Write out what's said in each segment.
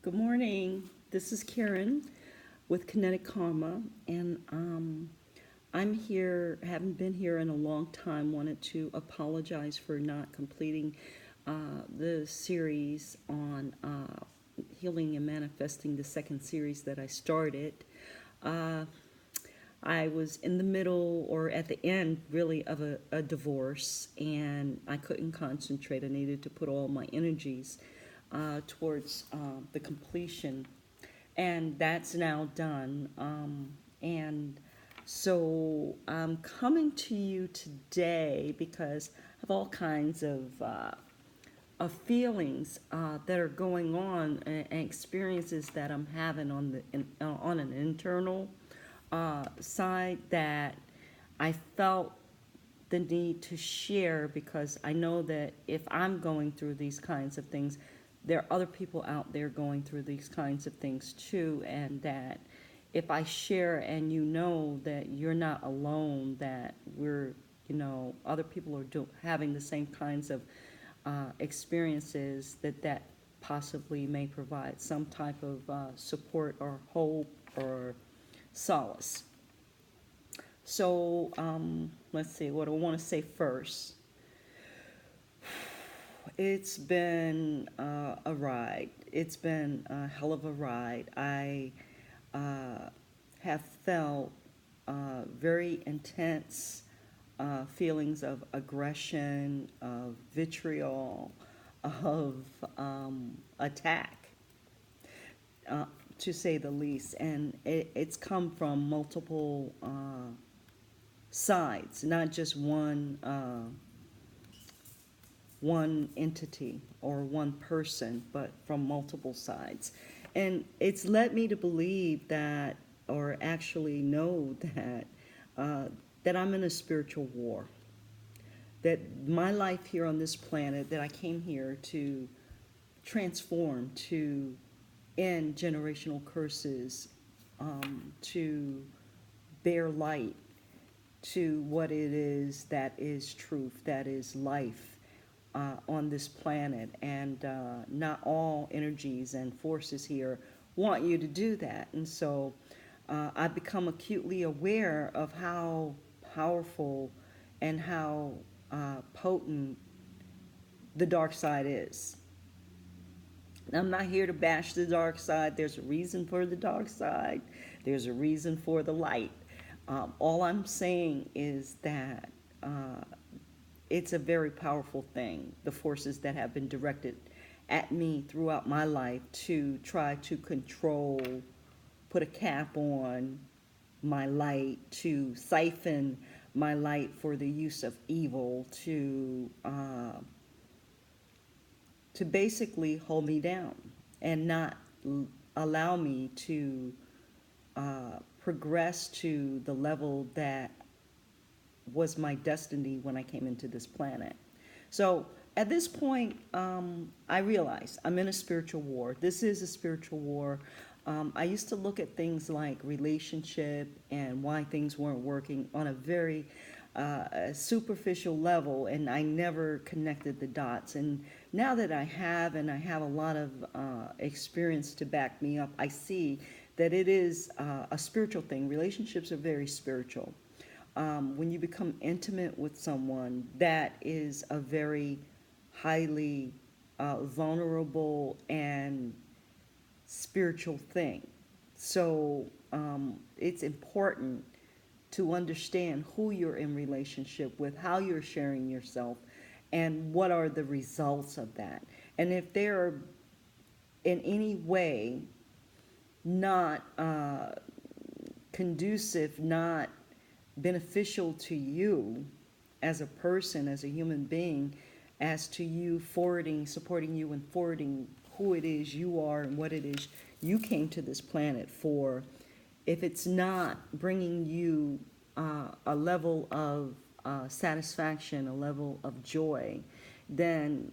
Good morning. This is Karen with Kinetic Karma, and I'm here. Haven't been here in a long time. Wanted to apologize for not completing the series on healing and manifesting. The second series that I started. Uh, I was in the middle or at the end, really, of a divorce, and I couldn't concentrate. I needed to put all my energies towards the completion, and that's now done. And so I'm coming to you today because I have all kinds of feelings that are going on, and experiences that I'm having on an internal side that I felt the need to share, because I know that if I'm going through these kinds of things, there are other people out there going through these kinds of things too, and that if I share and you know that you're not alone, that we're, other people are having the same kinds of experiences, that possibly may provide some type of support or hope or solace. So let's see what I want to say first. It's been a ride. It's been a hell of a ride. I have felt very intense feelings of aggression, of vitriol, of attack, uh, to say the least. And it's come from multiple sides, not just one entity or one person, but from multiple sides. And it's led me to believe that, or actually know uh, that I'm in a spiritual war. That my life here on this planet, that I came here to transform, to end generational curses, to bear light to what it is that is truth, that is life on this planet. And not all energies and forces here want you to do that. And so I've become acutely aware of how powerful and how potent the dark side is. I'm not here to bash the dark side. There's a reason for the dark side. There's a reason for the light. All I'm saying is that it's a very powerful thing, the forces that have been directed at me throughout my life to try to control, put a cap on my light, to siphon my light for the use of evil, to basically hold me down and not allow me to progress to the level that was my destiny when I came into this planet. So at this point, I realize I'm in a spiritual war. This is a spiritual war. I used to look at things like relationship and why things weren't working on a very superficial level, and I never connected the dots. And now that I have, and I have a lot of experience to back me up, I see that it is a spiritual thing. Relationships are very spiritual. When you become intimate with someone, that is a very highly vulnerable and spiritual thing. So it's important to understand who you're in relationship with, how you're sharing yourself, and what are the results of that. And if they're in any way not conducive, not beneficial to you as a person, as a human being, as to you forwarding, supporting you and forwarding who it is you are and what it is you came to this planet for, if it's not bringing you a level of satisfaction, a level of joy, then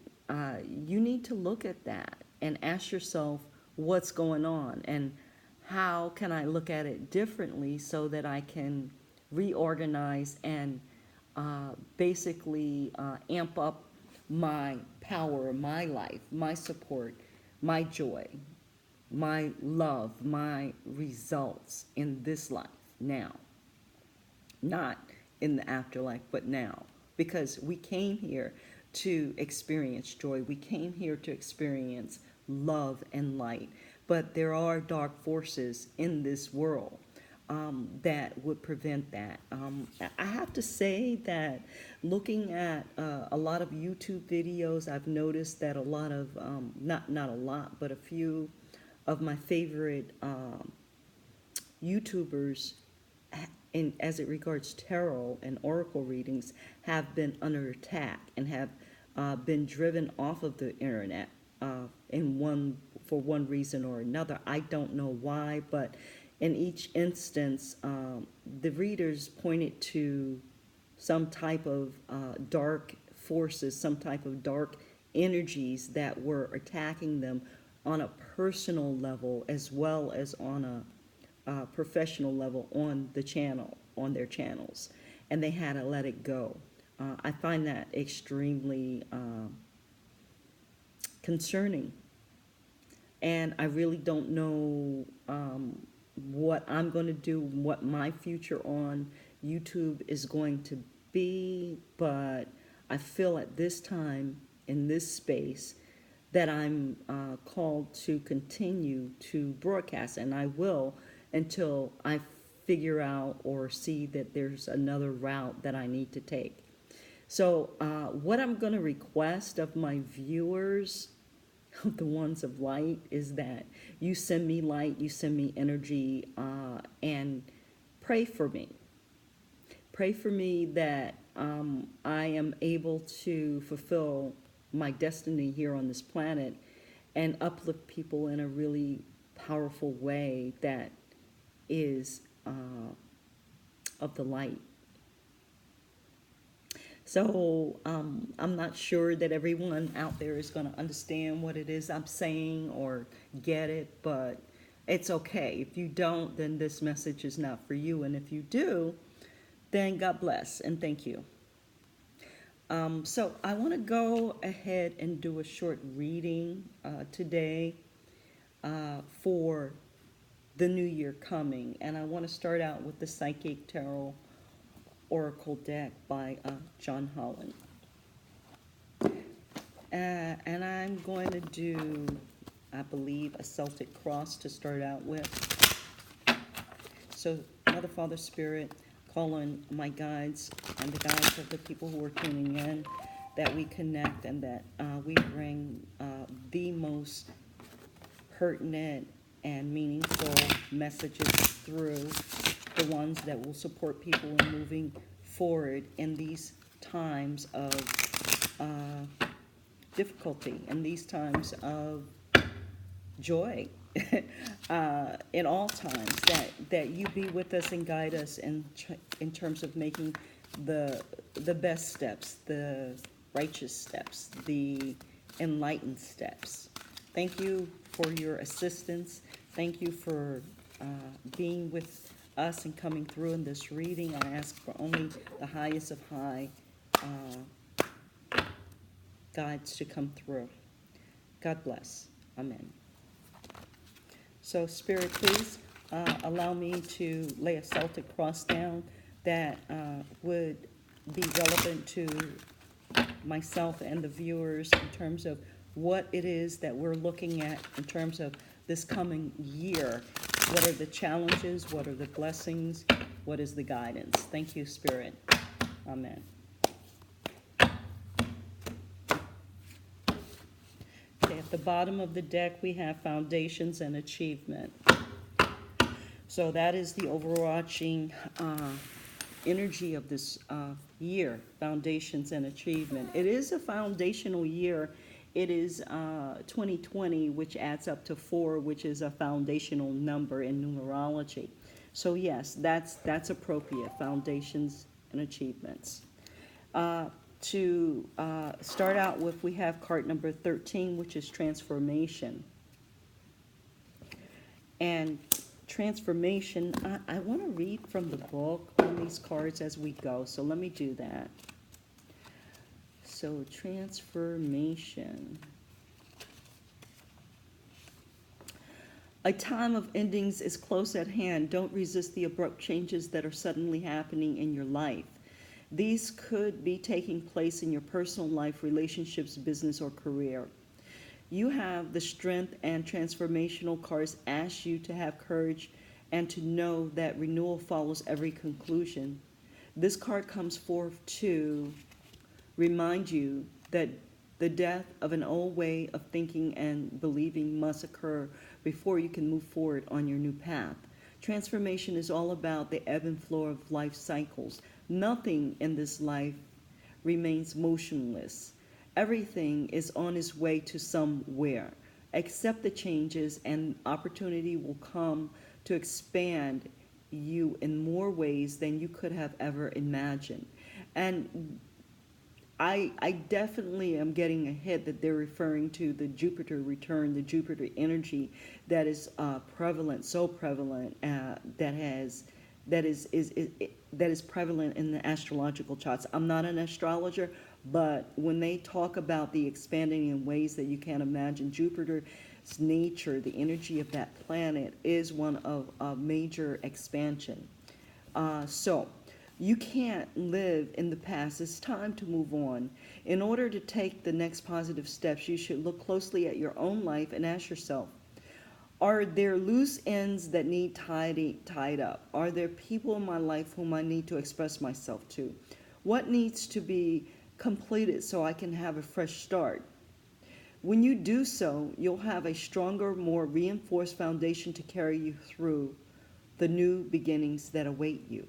you need to look at that and ask yourself what's going on, and how can I look at it differently so that I can reorganize and basically amp up my power, my life, my support, my joy, my love, my results in this life now, not in the afterlife, but now. Because we came here to experience joy. We came here to experience love and light. But there are dark forces in this world that would prevent that. I have to say that looking at a lot of YouTube videos, I've noticed that a lot of, not a lot, but a few of my favorite YouTubers as it regards tarot and oracle readings have been under attack and have been driven off of the internet for one reason or another. I don't know why, but in each instance, the readers pointed to some type of dark forces, some type of dark energies that were attacking them on a personal level as well as on a professional level on the channel, on their channels, and they had to let it go. I find that extremely concerning, and I really don't know what I'm going to do, what my future on YouTube is going to be, but I feel at this time in this space that I'm called to continue to broadcast, and I will until I figure out or see that there's another route that I need to take. So what I'm going to request of my viewers, the ones of light, is that you send me light, you send me energy, and pray for me. Pray for me that I am able to fulfill my destiny here on this planet and uplift people in a really powerful way that is of the light. So I'm not sure that everyone out there is going to understand what it is I'm saying or get it, but it's okay. If you don't, then this message is not for you. And if you do, then God bless and thank you. So I want to go ahead and do a short reading today for the new year coming. And I want to start out with the Psychic Tarot Oracle deck by John Holland. And I'm going to do, I believe, a Celtic cross to start out with. So, Mother, Father, Spirit, call on my guides and the guides of the people who are tuning in, that we connect and that we bring the most pertinent and meaningful messages through, the ones that will support people in moving forward in these times of difficulty, in these times of joy, in all times, that you be with us and guide us in terms of making the best steps, the righteous steps, the enlightened steps. Thank you for your assistance. Thank you for being with us and coming through in this reading. I ask for only the highest of high guides to come through. God bless. Amen. So, Spirit, please allow me to lay a Celtic cross down that would be relevant to myself and the viewers in terms of what it is that we're looking at in terms of this coming year. What are the challenges? What are the blessings? What is the guidance? Thank you, Spirit. Amen. Okay, at the bottom of the deck, we have foundations and achievement. So that is the overarching energy of this year, foundations and achievement. It is a foundational year. It is 2020, which adds up to 4, which is a foundational number in numerology. So yes, that's appropriate, foundations and achievements. To start out with, we have card number 13, which is transformation. And transformation, I want to read from the book on these cards as we go, so let me do that. So, transformation. A time of endings is close at hand. Don't resist the abrupt changes that are suddenly happening in your life. These could be taking place in your personal life, relationships, business, or career. You have the strength, and transformational cards ask you to have courage and to know that renewal follows every conclusion. This card comes forth to remind you that the death of an old way of thinking and believing must occur before you can move forward on your new path. Transformation is all about the ebb and flow of life cycles. Nothing in this life remains motionless. Everything is on its way to somewhere. Accept the changes, and opportunity will come to expand you in more ways than you could have ever imagined. And I definitely am getting a hit that they're referring to the Jupiter return, the Jupiter energy that is prevalent, so prevalent that is prevalent in the astrological charts. I'm not an astrologer, but when they talk about the expanding in ways that you can't imagine, Jupiter's nature, the energy of that planet, is one of a major expansion. So you can't live in the past. It's time to move on. In order to take the next positive steps, you should look closely at your own life and ask yourself, are there loose ends that need tied up? Are there people in my life whom I need to express myself to? What needs to be completed so I can have a fresh start? When you do so, you'll have a stronger, more reinforced foundation to carry you through the new beginnings that await you.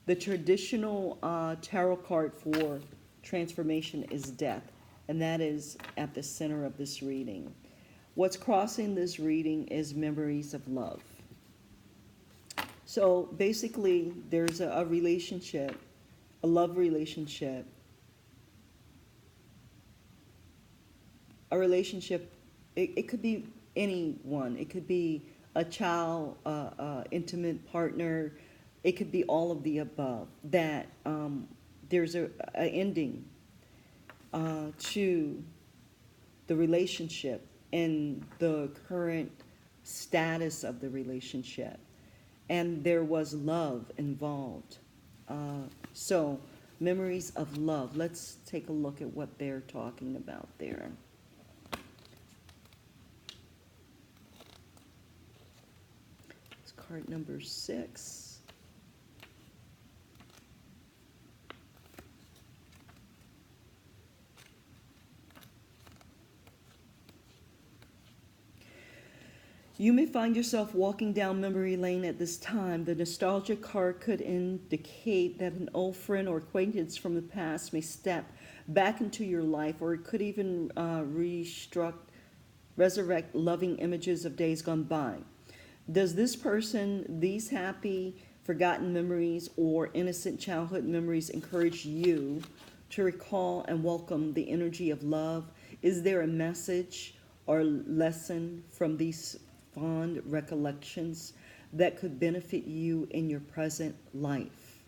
The traditional tarot card for transformation is death, and that is at the center of this reading. What's crossing this reading is memories of love. So basically, there's a relationship, a love relationship, it could be anyone. It could be a child, intimate partner. It could be all of the above. That there's a ending to the relationship and the current status of the relationship. And there was love involved. So, memories of love. Let's take a look at what they're talking about there. It's card number 6. You may find yourself walking down memory lane at this time. The nostalgia card could indicate that an old friend or acquaintance from the past may step back into your life, or it could even resurrect loving images of days gone by. Does this person, these happy, forgotten memories or innocent childhood memories encourage you to recall and welcome the energy of love? Is there a message or lesson from these fond recollections that could benefit you in your present life?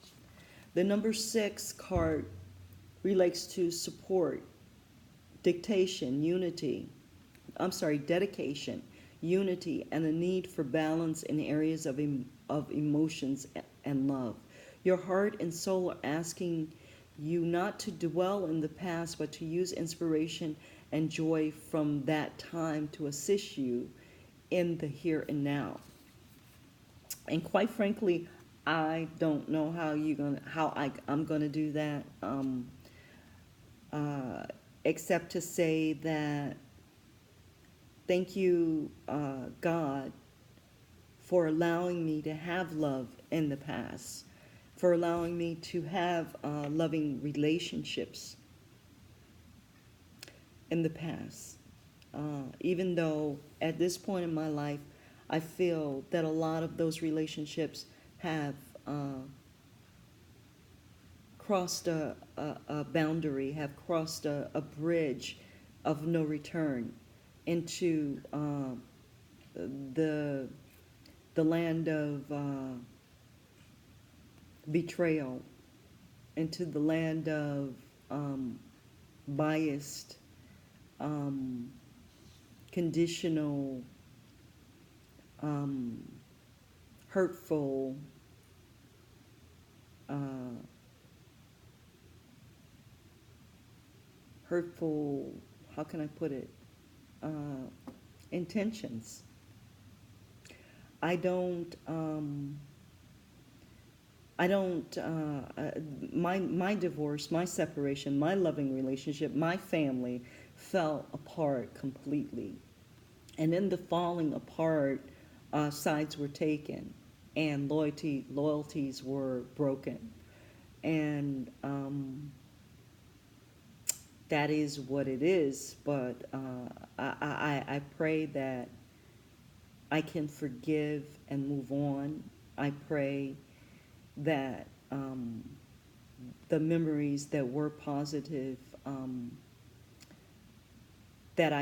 The number 6 card relates to support, dedication, unity, and a need for balance in areas of emotions and love. Your heart and soul are asking you not to dwell in the past, but to use inspiration and joy from that time to assist you in the here and now. And quite frankly, I don't know I'm gonna do that, except to say that thank you, God, for allowing me to have love in the past, for allowing me to have loving relationships in the past. Even though at this point in my life, I feel that a lot of those relationships have crossed a boundary, have crossed a bridge of no return into the land of betrayal, into the land of biased, conditional um, hurtful, uh, hurtful, how can I put it, uh, intentions. I don't, I don't, my divorce, my separation, my loving relationship, my family fell apart completely. And in the falling apart, sides were taken and loyalties were broken. And that is what it is. But I pray that I can forgive and move on. I pray that the memories that were positive, that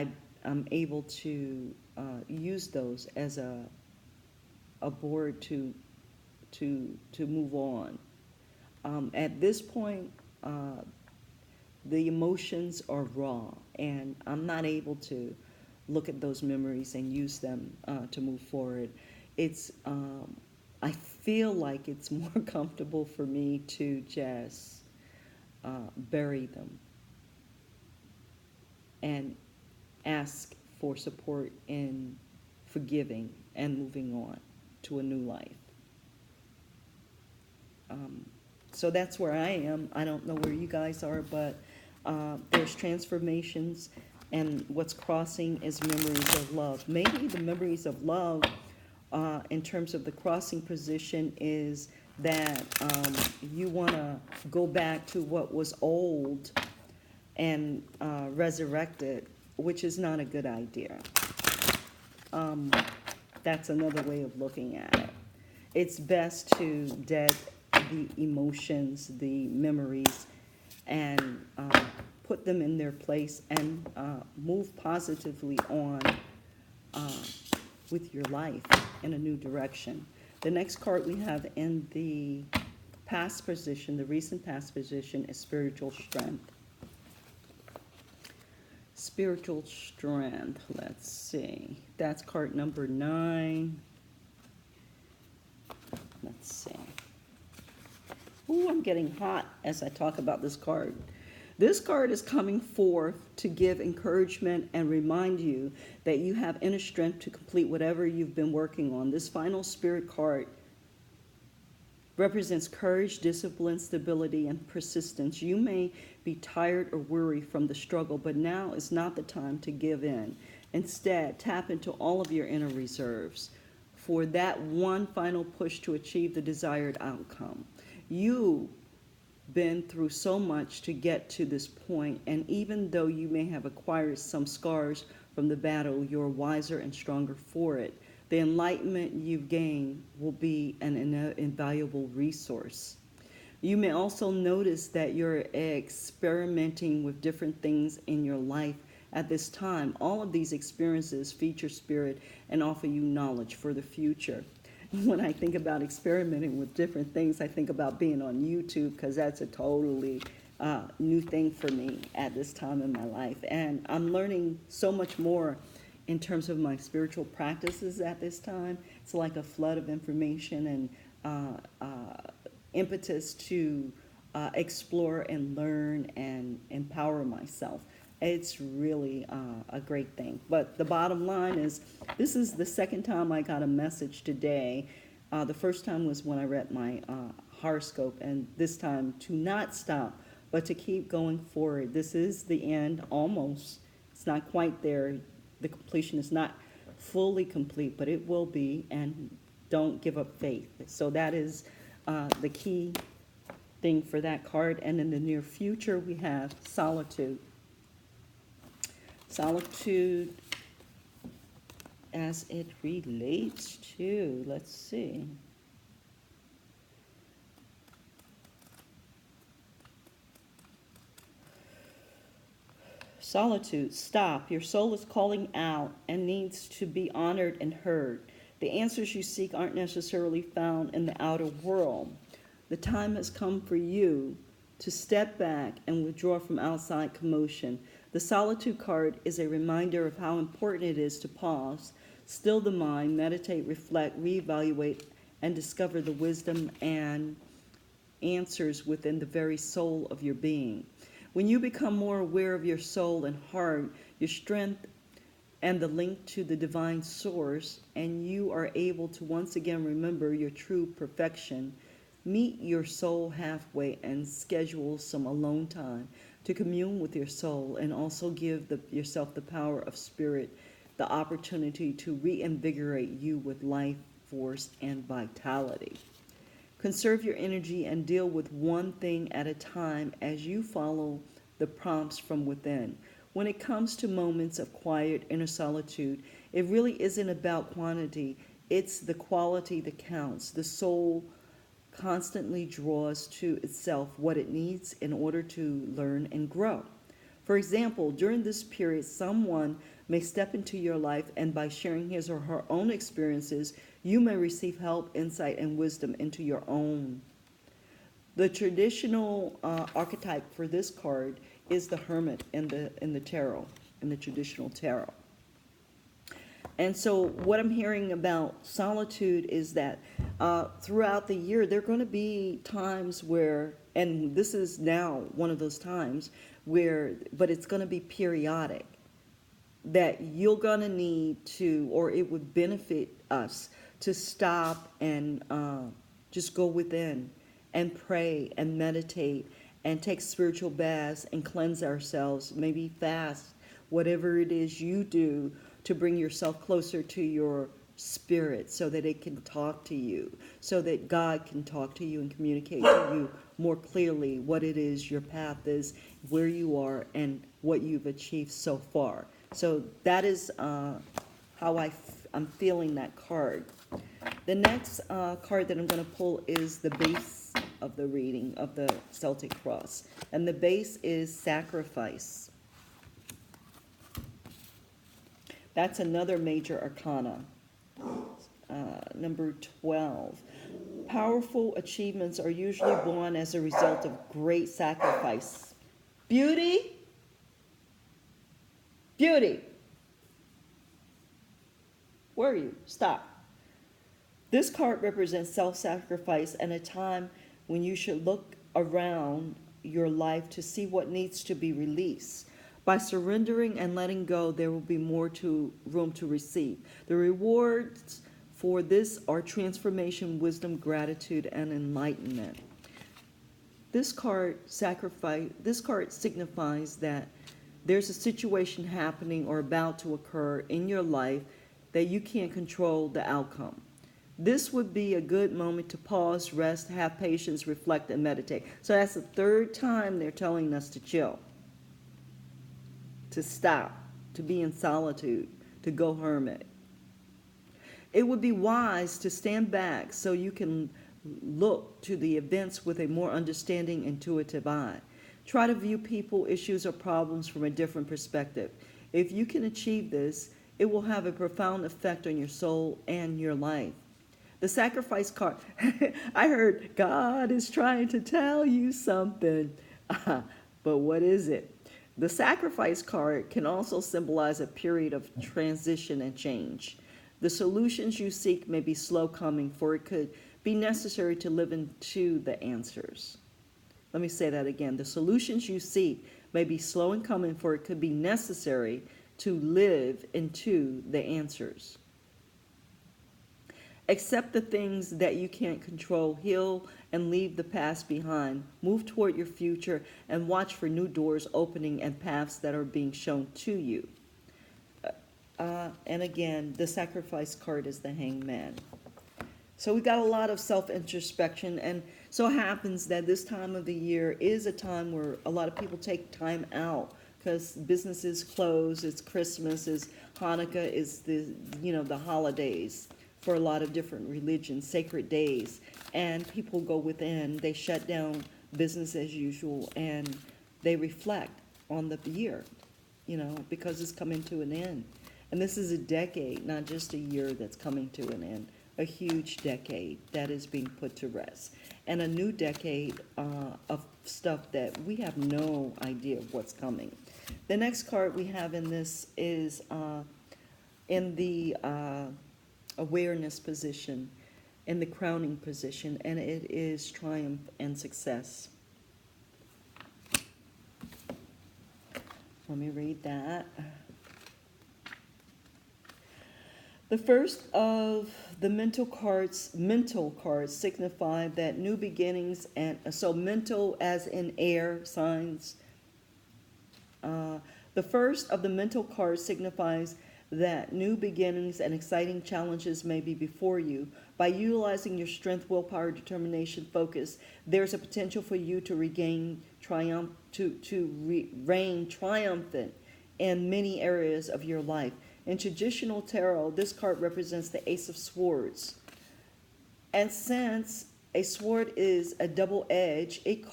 I'm able to use those as a board to move on. At this point, the emotions are raw, and I'm not able to look at those memories and use them to move forward. It's I feel like it's more comfortable for me to just bury them and ask for support in forgiving and moving on to a new life. Um, so that's where I am. I don't know where you guys are, but there's transformations, and what's crossing is memories of love. Maybe the memories of love, in terms of the crossing position, is that you want to go back to what was old and resurrect it, which is not a good idea. Um, that's another way of looking at it. It's best to dead the emotions, the memories, and put them in their place and move positively on uh, with your life in a new direction. The next card we have in the past position, the recent past position, is spiritual strength. Spiritual strength, let's see. That's card number 9. Let's see. Ooh, I'm getting hot as I talk about this card. This card is coming forth to give encouragement and remind you that you have inner strength to complete whatever you've been working on. This final spirit card represents courage, discipline, stability, and persistence. You may be tired or weary from the struggle, but now is not the time to give in. Instead, tap into all of your inner reserves for that one final push to achieve the desired outcome. You've been through so much to get to this point, and even though you may have acquired some scars from the battle, you're wiser and stronger for it. The enlightenment you've gained will be an invaluable resource. You may also notice that you're experimenting with different things in your life at this time. All of these experiences feature spirit and offer you knowledge for the future. When I think about experimenting with different things, I think about being on YouTube, because that's a totally new thing for me at this time in my life. And I'm learning so much more in terms of my spiritual practices at this time. It's like a flood of information and impetus to explore and learn and empower myself. It's really a great thing. But the bottom line is, this is the second time I got a message today. The first time was when I read my horoscope, and this time to not stop, but to keep going forward. This is the end, almost. It's not quite there. The completion is not fully complete, but it will be, and don't give up faith. So that is the key thing for that card. And in the near future, we have solitude. Solitude as it relates to, let's see. Solitude, stop. Your soul is calling out and needs to be honored and heard. The answers you seek aren't necessarily found in the outer world. The time has come for you to step back and withdraw from outside commotion. The solitude card is a reminder of how important it is to pause, Still the mind, meditate, reflect, reevaluate, and discover the wisdom and answers within the very soul of your being. When you become more aware of your soul and heart, your strength, and the link to the divine source, and you are able to once again remember your true perfection, meet your soul halfway and schedule some alone time to commune with your soul, and also give yourself the power of spirit, the opportunity to reinvigorate you with life force and vitality. Conserve your energy and deal with one thing at a time as you follow the prompts from within. When it comes to moments of quiet inner solitude, it really isn't about quantity, it's the quality that counts. The soul constantly draws to itself what it needs in order to learn and grow. For example, during this period, someone may step into your life, and by sharing his or her own experiences, you may receive help, insight, and wisdom into your own. The traditional archetype for this card is the hermit in the tarot, in the traditional tarot. And so what I'm hearing about solitude is that throughout the year, there are going to be times where, and this is now one of those times where, but it's going to be periodic, that you're going to need to, or it would benefit us to stop and just go within and pray and meditate and take spiritual baths and cleanse ourselves, maybe fast, whatever it is you do to bring yourself closer to your spirit so that it can talk to you, so that God can talk to you and communicate to you more clearly what it is your path is, where you are, and what you've achieved so far. So that is how I'm feeling that card. The next card that I'm going to pull is the base of the reading of the Celtic Cross. And the base is sacrifice. That's another major arcana. Number 12. Powerful achievements are usually born as a result of great sacrifice. Beauty? Beauty. Where are you? Stop. This card represents self-sacrifice and a time when you should look around your life to see what needs to be released. By surrendering and letting go, there will be more room to receive. The rewards for this are transformation, wisdom, gratitude, and enlightenment. This card signifies that there's a situation happening or about to occur in your life that you can't control the outcome. This would be a good moment to pause, rest, have patience, reflect, and meditate. So that's the third time they're telling us to chill, to stop, to be in solitude, to go hermit. It would be wise to stand back so you can look to the events with a more understanding, intuitive eye. Try to view people, issues, or problems from a different perspective. If you can achieve this, it will have a profound effect on your soul and your life. The sacrifice card, I heard God is trying to tell you something, but what is it? The sacrifice card can also symbolize a period of transition and change. The solutions you seek may be slow coming, for it could be necessary to live into the answers. Let me say that again. The solutions you seek may be slow in coming, for it could be necessary to live into the answers. Accept the things that you can't control, heal and leave the past behind. Move toward your future and watch for new doors opening and paths that are being shown to you. And again, the sacrifice card is the Hangman. So we got a lot of self-introspection, and so it happens that this time of the year is a time where a lot of people take time out because businesses close, it's Christmas, it's Hanukkah, is the holidays for a lot of different religions, sacred days, and people go within, they shut down business as usual, and they reflect on the year, because it's coming to an end. And this is a decade, not just a year that's coming to an end, a huge decade that is being put to rest. And a new decade of stuff that we have no idea of what's coming. The next card we have in this is in the awareness position, in the crowning position, and it is triumph and success. Let me read that. The first of the mental cards signify that new beginnings, and so mental as in air signs. The first of the mental cards signifies that new beginnings and exciting challenges may be before you. By utilizing your strength, willpower, determination, focus, there's a potential for you to regain triumph, reign triumphant in many areas of your life. In traditional tarot, this card represents the Ace of Swords. And since a sword is a double edge, it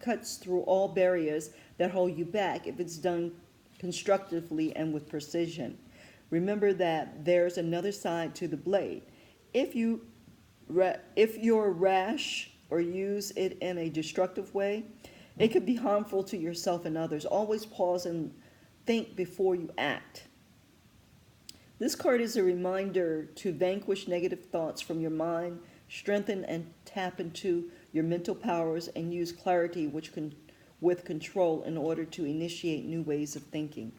cuts through all barriers that hold you back if it's done constructively and with precision. Remember that there's another side to the blade. If you're rash or use it in a destructive way, it could be harmful to yourself and others. Always pause and think before you act. This card is a reminder to vanquish negative thoughts from your mind, strengthen and tap into your mental powers, and use clarity with control in order to initiate new ways of thinking.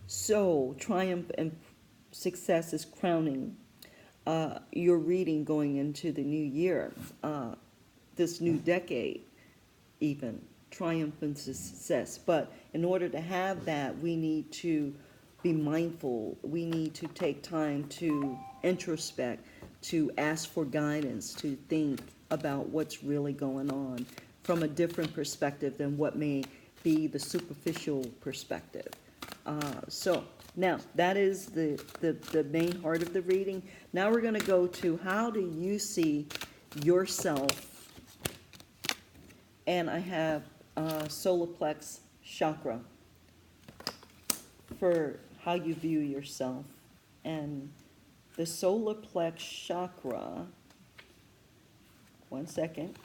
So, triumph and success is crowning your reading going into the new year, this new decade even. Triumph and success. But in order to have that, we need to be mindful. We need to take time to introspect, to ask for guidance, to think about what's really going on from a different perspective than what may be the superficial perspective. So now that is the main heart of the reading. Now we're going to go to how do you see yourself, and I have solar plex chakra for how you view yourself. And the solar plex chakra, one second.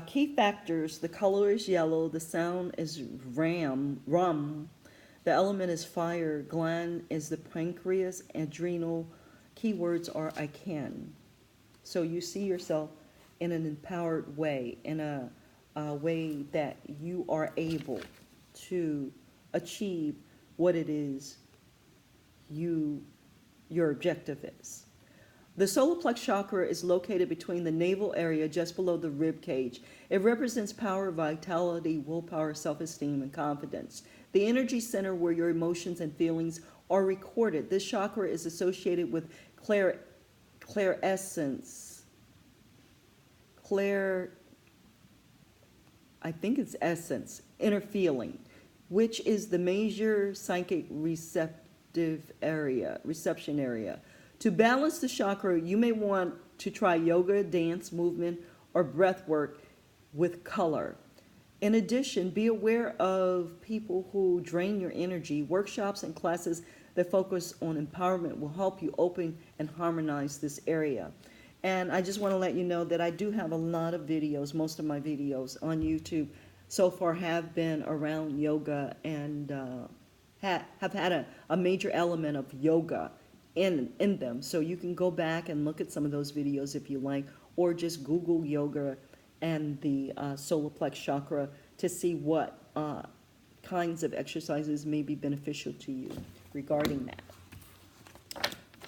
Key factors: the color is yellow, the sound is rum, the element is fire, gland is the pancreas, adrenal. Keywords are I can. So you see yourself in an empowered way, in a way that you are able to achieve what it is your objective is. The solar plex chakra is located between the navel area just below the rib cage. It represents power, vitality, willpower, self-esteem, and confidence. The energy center where your emotions and feelings are recorded. This chakra is associated with inner feeling, which is the major psychic reception area. To balance the chakra, you may want to try yoga, dance, movement, or breath work with color. In addition, be aware of people who drain your energy. Workshops and classes that focus on empowerment will help you open and harmonize this area. And I just want to let you know that I do have a lot of videos. Most of my videos on YouTube so far have been around yoga and have had a major element of yoga in them. So you can go back and look at some of those videos if you like, or just Google yoga and the solar plex chakra to see what kinds of exercises may be beneficial to you regarding that.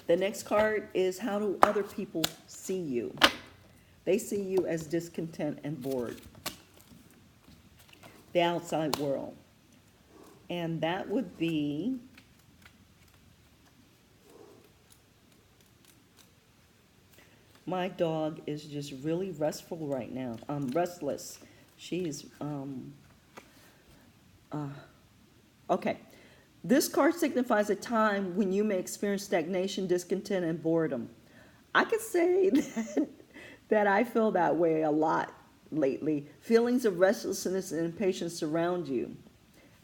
The next card is how do other people see you? They see you as discontent and bored. The outside world. And that would be my dog is just really restful right now. Restless. She's okay. This card signifies a time when you may experience stagnation, discontent, and boredom. I could say that I feel that way a lot lately. Feelings of restlessness and impatience surround you.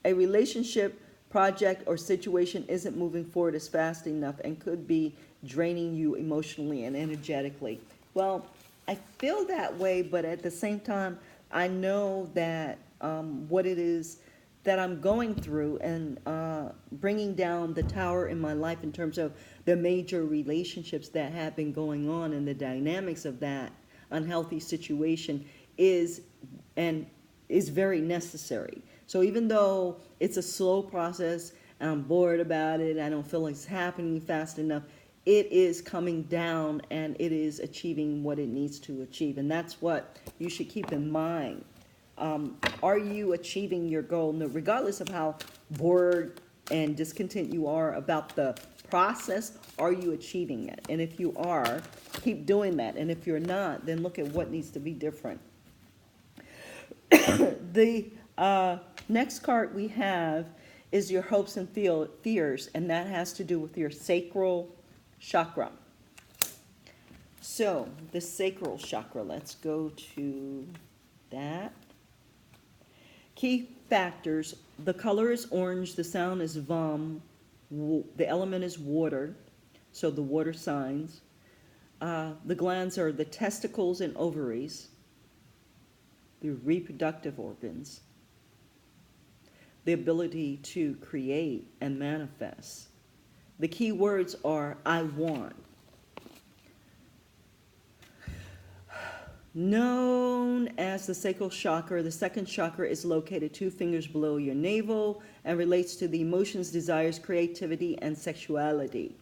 A relationship, project, or situation isn't moving forward as fast enough and could be draining you emotionally and energetically. Well, I feel that way, but at the same time, I know that what it is that I'm going through, and bringing down the tower in my life in terms of the major relationships that have been going on and the dynamics of that unhealthy situation is and is very necessary. So even though it's a slow process, I'm bored about it, I don't feel like it's happening fast enough, it is coming down and it is achieving what it needs to achieve. And that's what you should keep in mind. Are you achieving your goal? No, regardless of how bored and discontent you are about the process, are you achieving it? And if you are, keep doing that. And if you're not, then look at what needs to be different. The next card we have is your hopes and fears, and that has to do with your sacral chakra. So, the sacral chakra, let's go to that. Key factors: the color is orange, the sound is vam, the element is water, so the water signs. The glands are the testicles and ovaries, the reproductive organs, the ability to create and manifest. The key words are I want. Known as the sacral chakra, the second chakra is located 2 fingers below your navel and relates to the emotions, desires, creativity, and sexuality.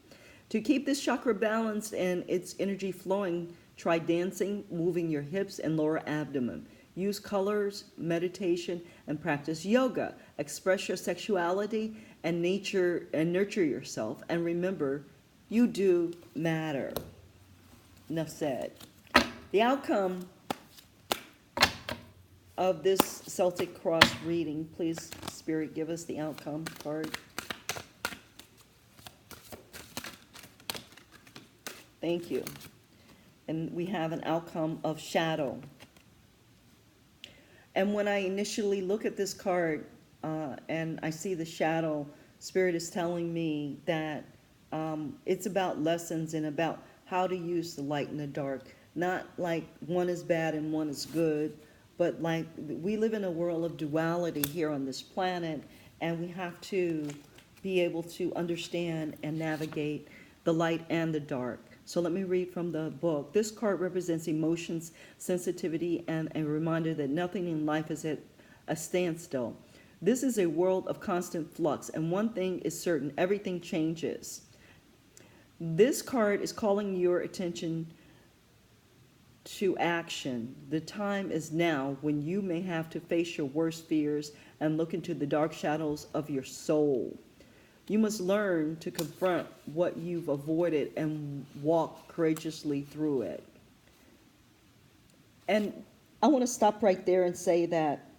To keep this chakra balanced and its energy flowing, try dancing, moving your hips and lower abdomen. Use colors, meditation, and practice yoga. Express your sexuality and nature and nurture yourself. And remember, you do matter. Enough said. The outcome of this Celtic Cross reading, please, Spirit, give us the outcome card. Thank you. And we have an outcome of shadow. And when I initially look at this card and I see the shadow, Spirit is telling me that it's about lessons and about how to use the light and the dark. Not like one is bad and one is good, but like we live in a world of duality here on this planet, and we have to be able to understand and navigate the light and the dark. So let me read from the book. This card represents emotions, sensitivity, and a reminder that nothing in life is at a standstill. This is a world of constant flux, and one thing is certain: everything changes. This card is calling your attention to action. The time is now when you may have to face your worst fears and look into the dark shadows of your soul. You must learn to confront what you've avoided and walk courageously through it. And I want to stop right there and say that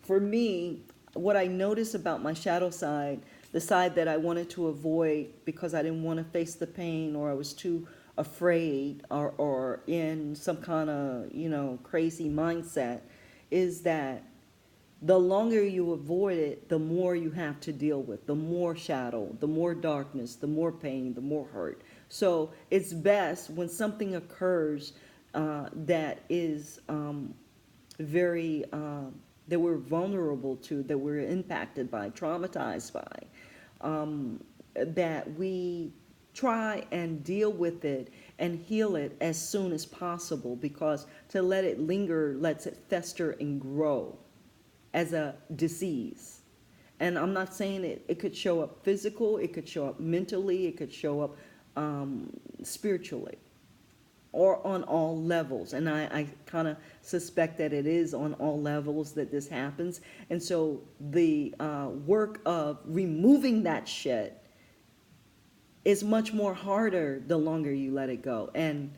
for me, what I notice about my shadow side, the side that I wanted to avoid because I didn't want to face the pain, or I was too afraid, or in some kind of, crazy mindset, is that the longer you avoid it, the more you have to deal with, the more shadow, the more darkness, the more pain, the more hurt. So it's best when something occurs that is very, that we're vulnerable to, that we're impacted by, traumatized by, that we try and deal with it and heal it as soon as possible, because to let it linger lets it fester and grow as a disease. And I'm not saying it could show up physical, it could show up mentally, it could show up spiritually, or on all levels. And I kind of suspect that it is on all levels that this happens. And so the work of removing that shit is much more harder the longer you let it go. And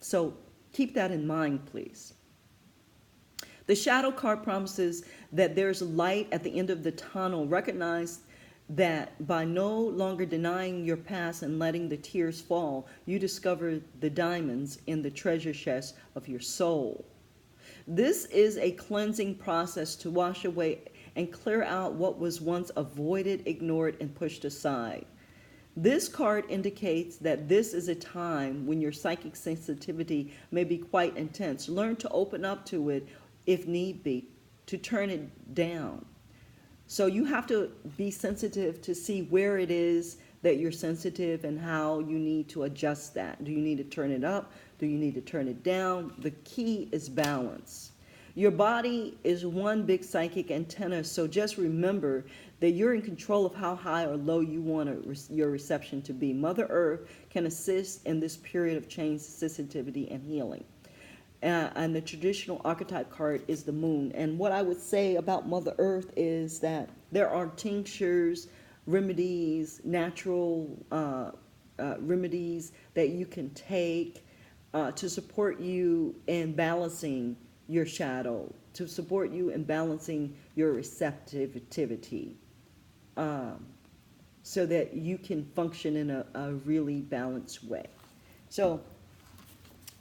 so keep that in mind, please. The shadow card promises that there's light at the end of the tunnel. Recognize that by no longer denying your past and letting the tears fall, you discover the diamonds in the treasure chest of your soul. This is a cleansing process to wash away and clear out what was once avoided, ignored, and pushed aside. This card indicates that this is a time when your psychic sensitivity may be quite intense. Learn to open up to it if need be, to turn it down. So you have to be sensitive to see where it is that you're sensitive and how you need to adjust that. Do you need to turn it up? Do you need to turn it down? The key is balance. Your body is one big psychic antenna, so just remember that you're in control of how high or low you want your reception to be. Mother Earth can assist in this period of change, sensitivity, and healing. And the traditional archetype card is the moon. And what I would say about Mother Earth is that there are tinctures, remedies, natural remedies that you can take to support you in balancing your shadow, to support you in balancing your receptivity, so that you can function in a really balanced way. So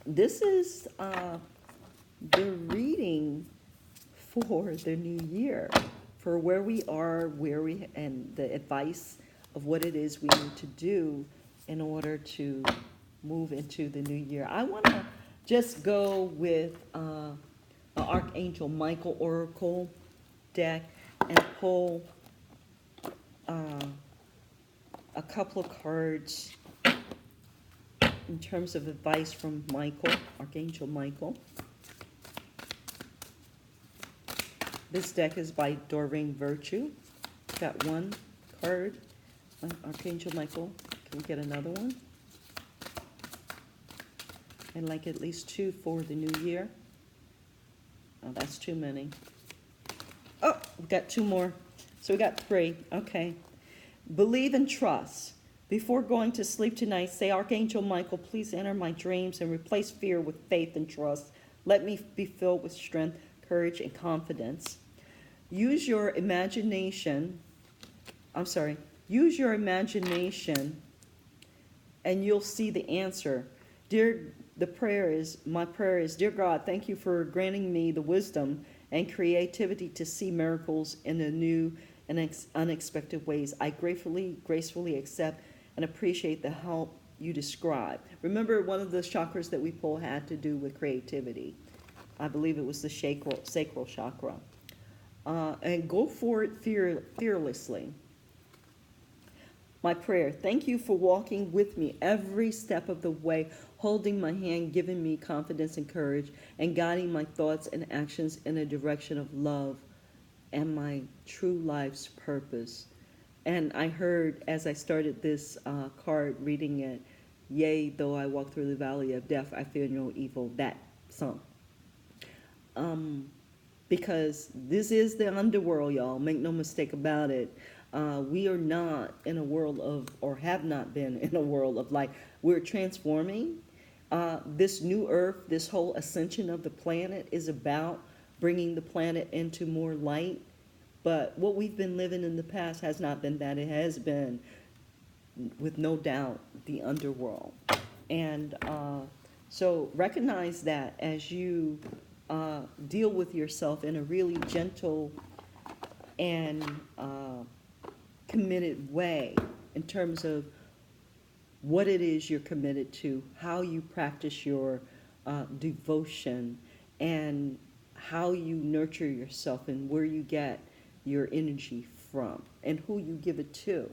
this is the reading for the new year, for where we are, and the advice of what it is we need to do in order to move into the new year. I want to just go with Archangel Michael Oracle deck and pull a couple of cards in terms of advice from Michael, Archangel Michael. This deck is by Doreen Virtue. Got one card on Archangel Michael. Can we get another one? And like at least two for the new year. Oh, that's too many. Oh, we got two more. So we got three. Okay. Believe and trust. Before going to sleep tonight, say, Archangel Michael, please enter my dreams and replace fear with faith and trust. Let me be filled with strength, courage, and confidence. Use your imagination. Use your imagination and you'll see the answer. My prayer is, dear God, thank you for granting me the wisdom and creativity to see miracles in the new and unexpected ways. I gracefully accept and appreciate the help you describe. Remember, one of the chakras that we pull had to do with creativity. I believe it was the sacral chakra. And go for it fearlessly. My prayer, thank you for walking with me every step of the way, holding my hand, giving me confidence and courage, and guiding my thoughts and actions in a direction of love and my true life's purpose. And I heard, as I started this card, reading it, yea, though I walk through the valley of death, I fear no evil, that song. Because this is the underworld, y'all. Make no mistake about it. We are not in a world of, or have not been in a world of light. We're transforming. This new earth, this whole ascension of the planet is about bringing the planet into more light. But what we've been living in the past has not been that. It has been, with no doubt, the underworld. And so recognize that as you deal with yourself in a really gentle and committed way in terms of what it is you're committed to, how you practice your devotion, and how you nurture yourself and where you get your energy from and who you give it to.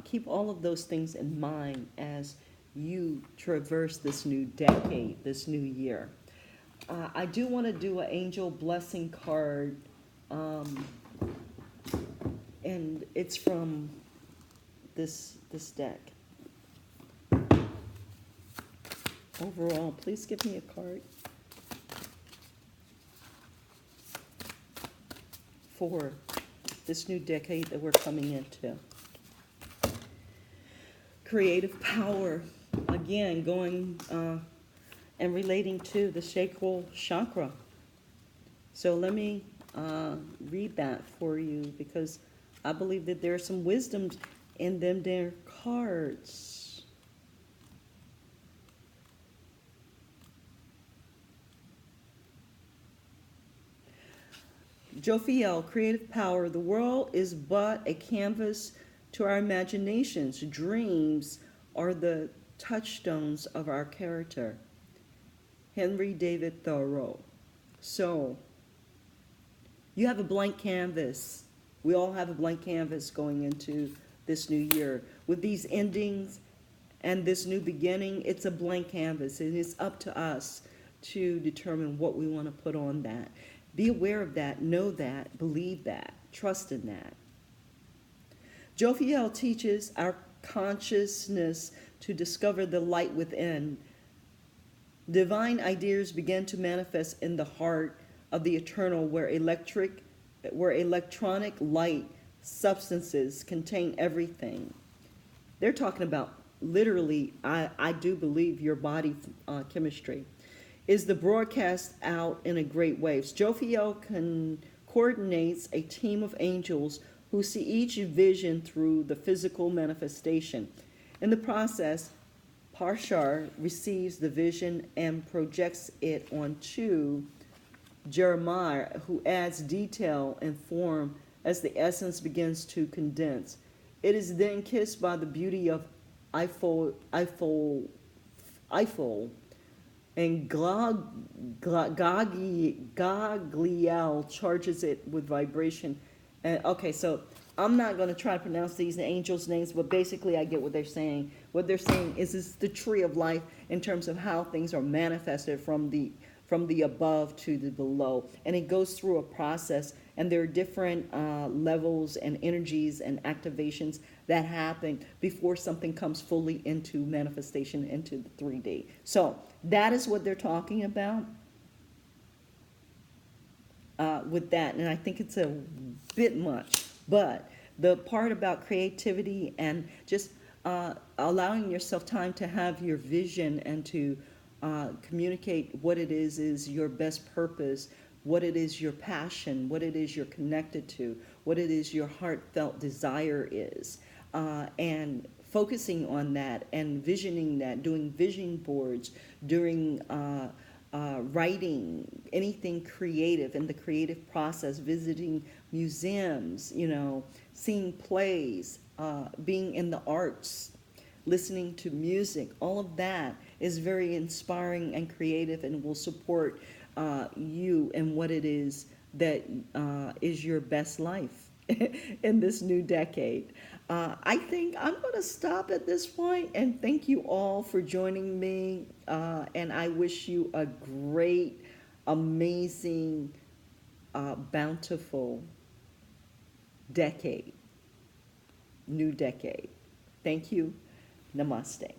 Keep all of those things in mind as you traverse this new decade, this new year. I do want to do an angel blessing card, and it's from this deck. Overall, please give me a card for this new decade that we're coming into. Creative power, again, going and relating to the sacral chakra. So let me read that for you, because I believe that there are some wisdoms in them there cards. Jophiel, creative power. The world is but a canvas to our imaginations. Dreams are the touchstones of our character. Henry David Thoreau. So, you have a blank canvas. We all have a blank canvas going into this new year. With these endings and this new beginning, it's a blank canvas. It is up to us to determine what we want to put on that. Be aware of that, know that, believe that, trust in that. Jophiel teaches our consciousness to discover the light within. Divine ideas begin to manifest in the heart of the eternal, where electronic light substances contain everything. They're talking about literally, I do believe, your body chemistry. Is the broadcast out in a great waves. Jophiel coordinates a team of angels who see each vision through the physical manifestation. In the process, Parshar receives the vision and projects it onto Jeremiah, who adds detail and form as the essence begins to condense. It is then kissed by the beauty of Eiffel, and Gagliel charges it with vibration. And okay, so I'm not going to try to pronounce these angels' names, but basically I get what they're saying. What they're saying is it's the tree of life in terms of how things are manifested from the above to the below. And it goes through a process, and there are different levels and energies and activations that happen before something comes fully into manifestation into the 3D. So that is what they're talking about with that. And I think it's a bit much, but the part about creativity and just allowing yourself time to have your vision and to communicate what it is your best purpose, what it is your passion, what it is you're connected to, what it is your heartfelt desire is, and focusing on that and visioning that, doing vision boards, doing writing, anything creative in the creative process, visiting museums, seeing plays, being in the arts, listening to music, all of that is very inspiring and creative and will support you and what it is that is your best life in this new decade. I think I'm going to stop at this point and thank you all for joining me. And I wish you a great, amazing, bountiful decade, new decade. Thank you. Namaste.